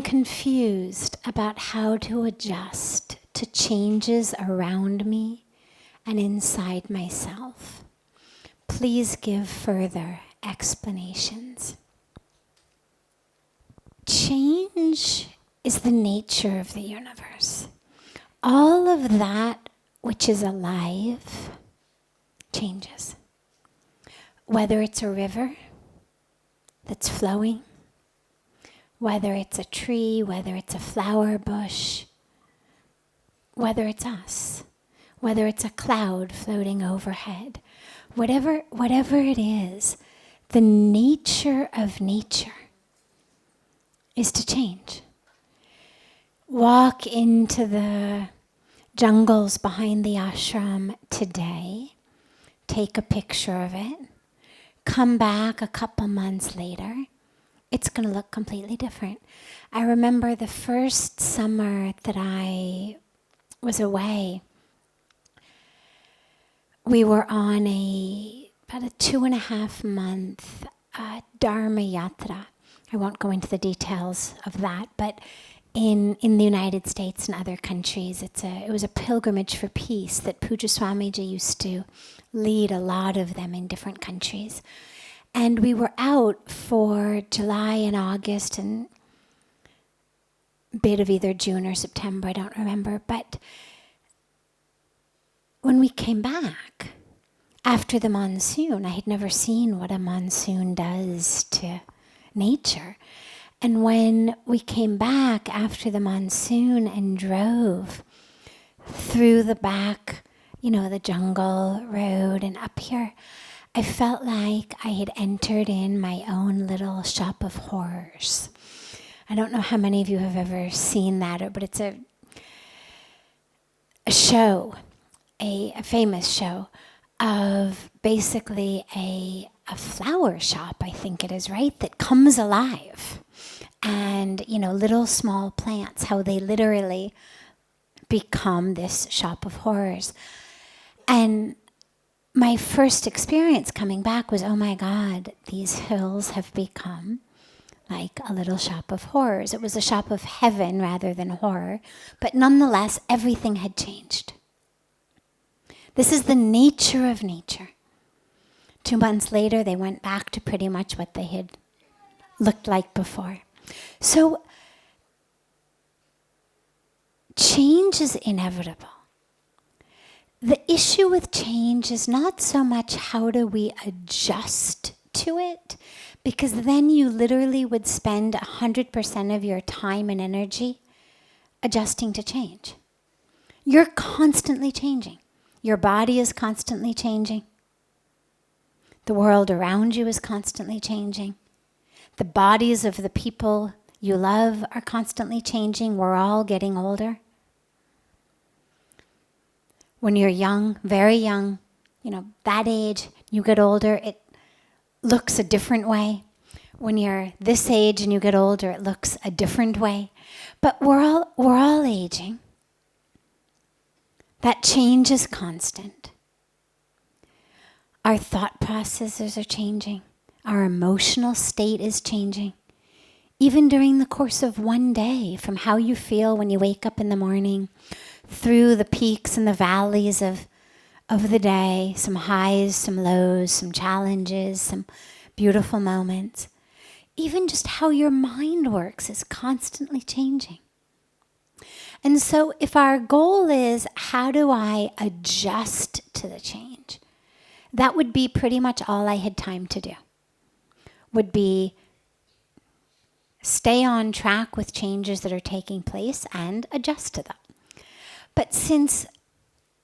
confused about how to adjust to changes around me and inside myself, please give further explanations. Change is the nature of the universe. All of that which is alive changes. Whether it's a river that's flowing, whether it's a tree, whether it's a flower bush, whether it's us, whether it's a cloud floating overhead, whatever it is, the nature of nature is to change. Walk into the jungles behind the ashram today, take a picture of it, come back a couple months later, it's going to look completely different. I remember the first summer that I was away, we were on about a 2.5 month Dharma Yatra. I won't go into the details of that, but in the United States and other countries, it was a pilgrimage for peace that Puja Swamiji used to lead a lot of them in different countries. And we were out for July and August and a bit of either June or September, I don't remember. But when we came back after the monsoon, I had never seen what a monsoon does to nature. And when we came back after the monsoon and drove through the back, the jungle road and up here, I felt like I had entered in my own little shop of horrors. I don't know how many of you have ever seen that, but it's a show, a famous show of basically a flower shop, I think it is, right, that comes alive. And, little small plants, how they literally become this shop of horrors. And my first experience coming back was, oh my God, these hills have become like a little shop of horrors. It was a shop of heaven rather than horror, but nonetheless, everything had changed. This is the nature of nature. 2 months later, they went back to pretty much what they had looked like before. So, change is inevitable. The issue with change is not so much how do we adjust to it, because then you literally would spend 100% of your time and energy adjusting to change. You're constantly changing. Your body is constantly changing. The world around you is constantly changing. The bodies of the people you love are constantly changing. We're all getting older. When you're young, very young, that age, you get older, it looks a different way. When you're this age and you get older, it looks a different way. But we're all aging. That change is constant. Our thought processes are changing. Our emotional state is changing. Even during the course of one day, from how you feel when you wake up in the morning, through the peaks and the valleys of the day, some highs, some lows, some challenges, some beautiful moments. Even just how your mind works is constantly changing. And so if our goal is, how do I adjust to the change? That would be pretty much all I had time to do. Would be stay on track with changes that are taking place and adjust to them. But since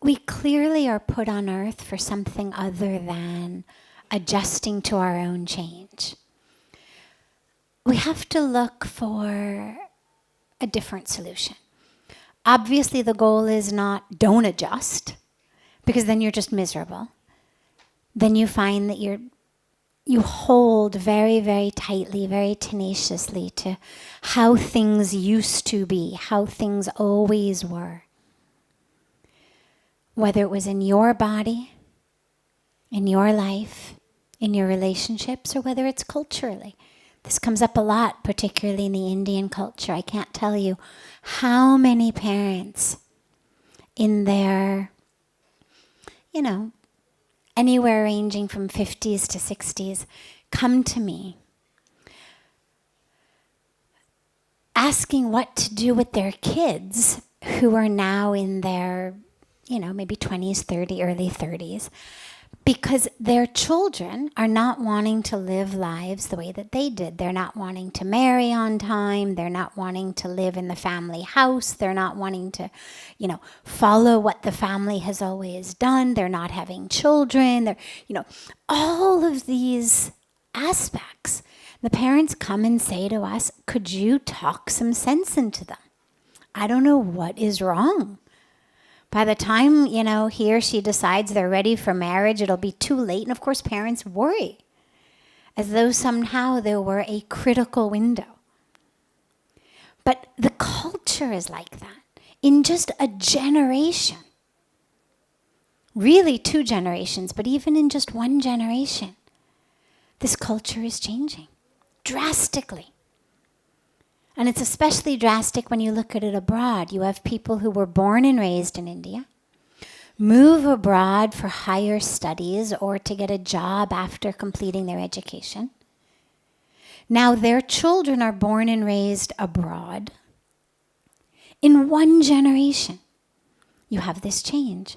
we clearly are put on earth for something other than adjusting to our own change, we have to look for a different solution. Obviously, the goal is not don't adjust, because then you're just miserable. Then you find that you hold very, very tightly, very tenaciously to how things used to be, how things always were. Whether it was in your body, in your life, in your relationships, or whether it's culturally. This comes up a lot, particularly in the Indian culture. I can't tell you how many parents in their, anywhere ranging from 50s to 60s come to me asking what to do with their kids who are now in their, maybe 20s, 30, early 30s, because their children are not wanting to live lives the way that they did. They're not wanting to marry on time. They're not wanting to live in the family house. They're not wanting to, follow what the family has always done. They're not having children. They're, all of these aspects. The parents come and say to us, could you talk some sense into them? I don't know what is wrong. By the time, he or she decides they're ready for marriage, it'll be too late. And of course, parents worry as though somehow there were a critical window. But the culture is like that. In just a generation, really 2 generations, but even in just 1 generation, this culture is changing drastically. And it's especially drastic when you look at it abroad. You have people who were born and raised in India, move abroad for higher studies or to get a job after completing their education. Now their children are born and raised abroad. In 1 generation, you have this change.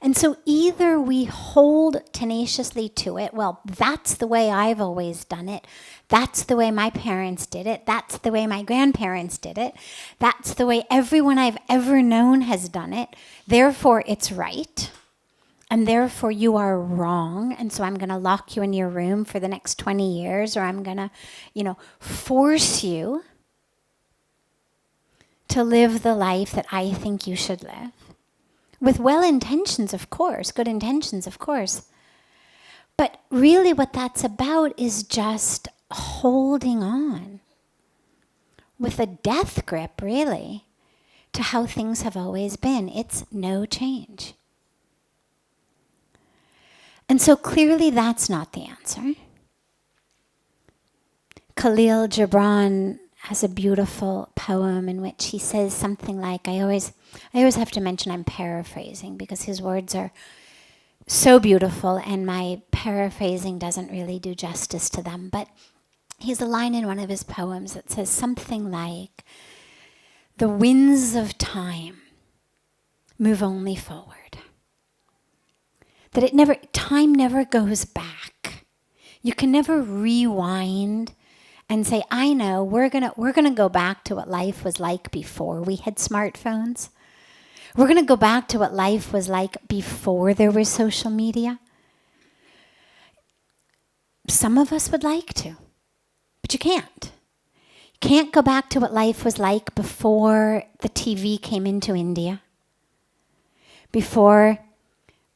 And so either we hold tenaciously to it, well, that's the way I've always done it. That's the way my parents did it. That's the way my grandparents did it. That's the way everyone I've ever known has done it. Therefore, it's right. And therefore, you are wrong. And so I'm going to lock you in your room for the next 20 years, or I'm going to, force you to live the life that I think you should live. With well intentions, of course, good intentions, of course. But really what that's about is just holding on with a death grip, really, to how things have always been. It's no change. And so clearly that's not the answer. Khalil Gibran has a beautiful poem in which he says something like, I always have to mention I'm paraphrasing because his words are so beautiful and my paraphrasing doesn't really do justice to them. But he has a line in one of his poems that says something like, the winds of time move only forward. That time never goes back. You can never rewind and say, I know, we're gonna go back to what life was like before we had smartphones. We're gonna go back to what life was like before there was social media. Some of us would like to, but you can't. You can't go back to what life was like before the TV came into India, before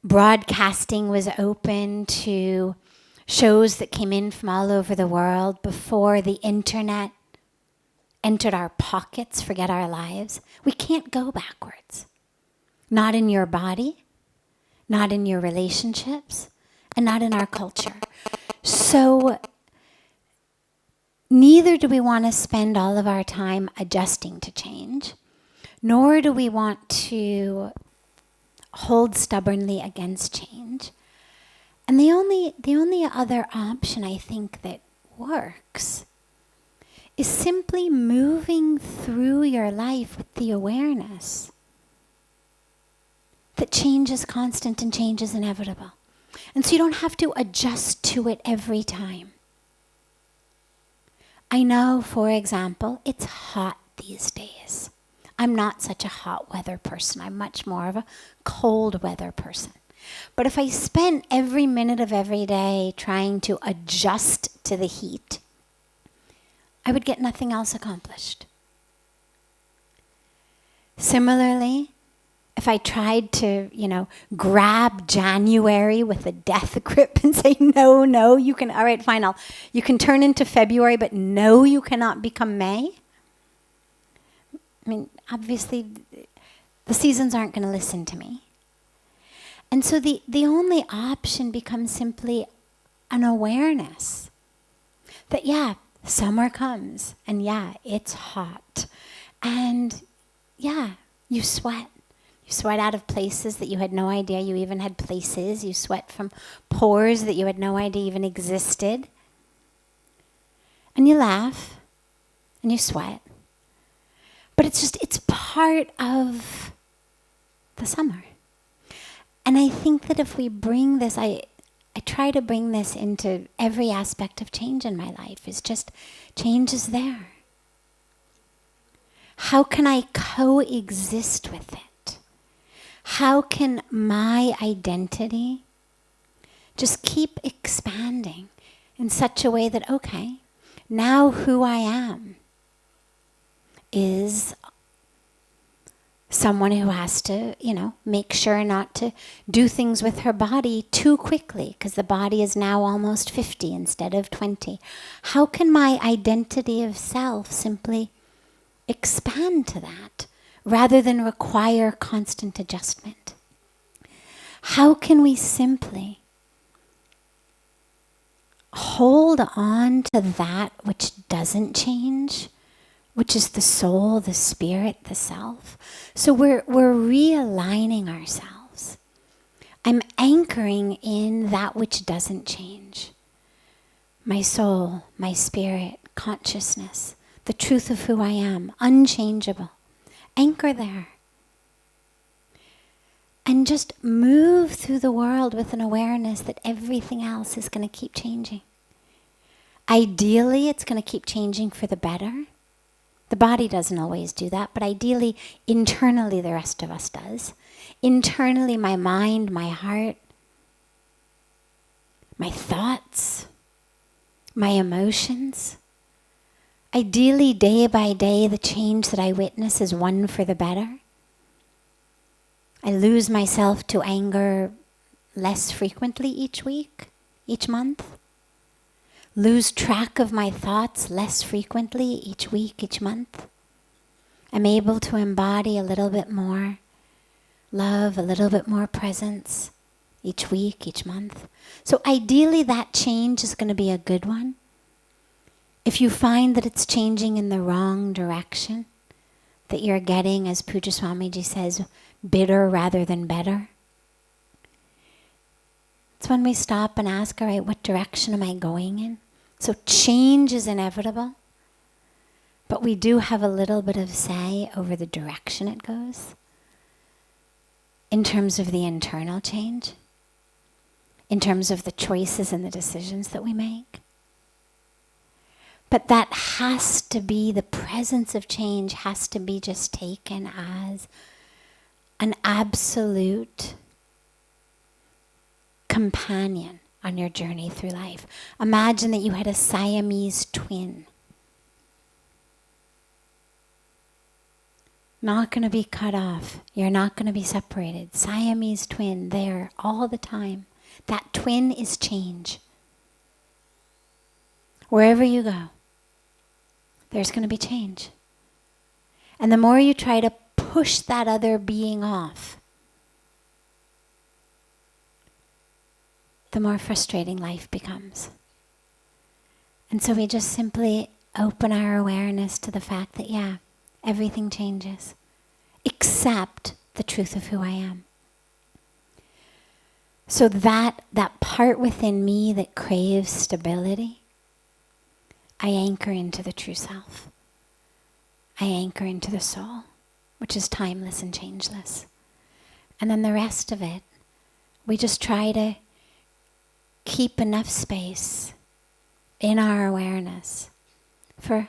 broadcasting was open to shows that came in from all over the world, before the internet entered our pockets, forget our lives. We can't go backwards. Not in your body, not in your relationships, and not in our culture. So neither do we want to spend all of our time adjusting to change, nor do we want to hold stubbornly against change. And the only other option I think that works is simply moving through your life with the awareness that change is constant and change is inevitable. And so you don't have to adjust to it every time. I know, for example, it's hot these days. I'm not such a hot weather person. I'm much more of a cold weather person. But if I spent every minute of every day trying to adjust to the heat, I would get nothing else accomplished. Similarly, if I tried to, grab January with a death grip and say, no, you can, all right, fine, you can turn into February, but no, you cannot become May. I mean, obviously, the seasons aren't going to listen to me. And so the only option becomes simply an awareness that, Summer comes, and yeah, it's hot. And yeah, you sweat. You sweat out of places that you had no idea you even had places. You sweat from pores that you had no idea even existed. And you laugh, and you sweat. But it's part of the summer. And I think that if we bring this, I try to bring this into every aspect of change in my life. It's just, change is there. How can I coexist with it? How can my identity just keep expanding in such a way that, okay, now who I am is someone who has to, make sure not to do things with her body too quickly, because the body is now almost 50 instead of 20. How can my identity of self simply expand to that rather than require constant adjustment? How can we simply hold on to that which doesn't change, which is the soul, the spirit, the self? So we're realigning ourselves. I'm anchoring in that which doesn't change. My soul, my spirit, consciousness, the truth of who I am, unchangeable. Anchor there. And just move through the world with an awareness that everything else is going to keep changing. Ideally, it's going to keep changing for the better. The body doesn't always do that, but ideally, internally, the rest of us does. Internally, my mind, my heart, my thoughts, my emotions. Ideally, day by day, the change that I witness is one for the better. I lose myself to anger less frequently each week, each month. Lose track of my thoughts less frequently each week, each month. I'm able to embody a little bit more love, a little bit more presence each week, each month. So ideally that change is going to be a good one. If you find that it's changing in the wrong direction, that you're getting, as Puja Swamiji says, bitter rather than better, it's when we stop and ask, all right, what direction am I going in? So change is inevitable, but we do have a little bit of say over the direction it goes in terms of the internal change, in terms of the choices and the decisions that we make. But that has to be, the presence of change has to be just taken as an absolute companion on your journey through life. Imagine that you had a Siamese twin. Not going to be cut off. You're not going to be separated. Siamese twin there all the time. That twin is change. Wherever you go, there's going to be change. And the more you try to push that other being off, the more frustrating life becomes. And so we just simply open our awareness to the fact that, yeah, everything changes, except the truth of who I am. So that part within me that craves stability, I anchor into the true self. I anchor into the soul, which is timeless and changeless. And then the rest of it, we just try to keep enough space in our awareness for,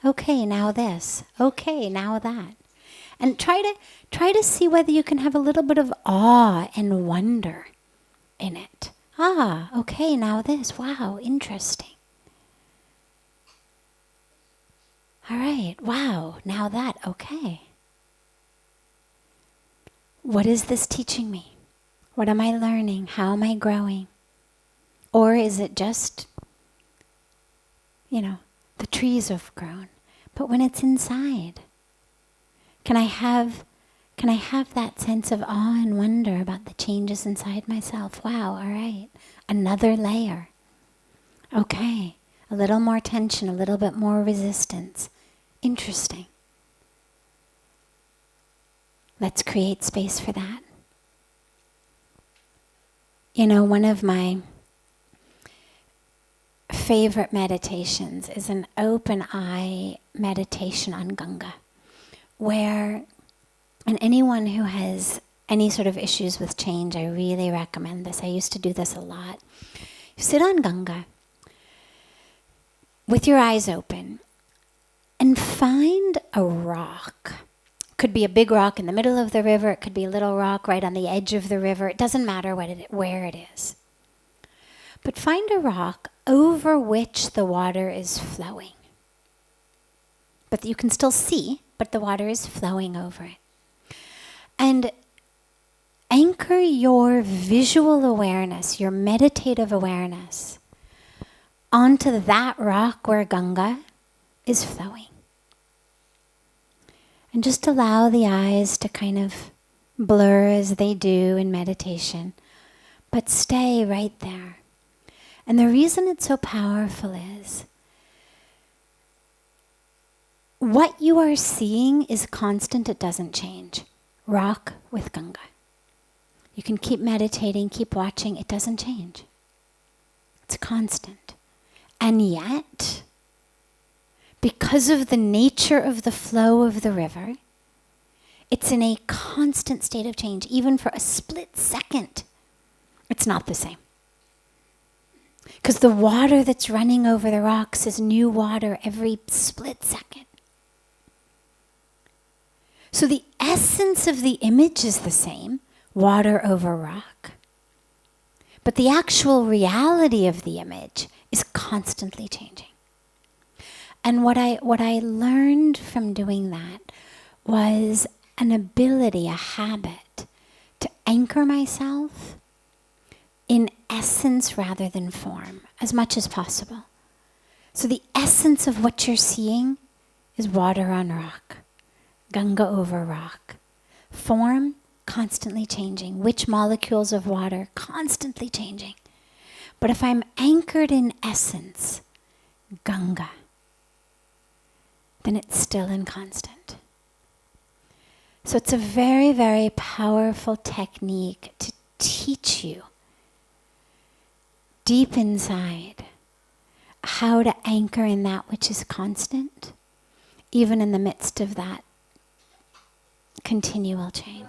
okay, now this, okay, now that. And try to see whether you can have a little bit of awe and wonder in it. Okay, now this, wow, interesting. All right, wow, now that, okay. What is this teaching me? What am I learning? How am I growing? Or is it just, the trees have grown? But when it's inside, can I have that sense of awe and wonder about the changes inside myself? Wow, all right, another layer. Okay, a little more tension, a little bit more resistance. Interesting. Let's create space for that. You know, one of my favorite meditations is an open eye meditation on Ganga, where, and anyone who has any sort of issues with change, I really recommend this. I used to do this a lot. You sit on Ganga with your eyes open and find a rock. Could be a big rock in the middle of the river. It could be a little rock right on the edge of the river. It doesn't matter where it is. But find a rock over which the water is flowing. But you can still see, but the water is flowing over it. And anchor your visual awareness, your meditative awareness, onto that rock where Ganga is flowing. And just allow the eyes to kind of blur as they do in meditation, but stay right there. And the reason it's so powerful is what you are seeing is constant, it doesn't change. Rock with Ganga. You can keep meditating, keep watching, it doesn't change. It's constant. And yet, because of the nature of the flow of the river, it's in a constant state of change. Even for a split second, it's not the same. Because the water that's running over the rocks is new water every split second. So the essence of the image is the same, water over rock. But the actual reality of the image is constantly changing. And what I learned from doing that was an ability, a habit, to anchor myself in essence rather than form, as much as possible. So the essence of what you're seeing is water on rock, Ganga over rock. Form, constantly changing. Which molecules of water, constantly changing. But if I'm anchored in essence, Ganga, then it's still and constant. So it's a very, very powerful technique to teach you deep inside how to anchor in that which is constant, even in the midst of that continual change.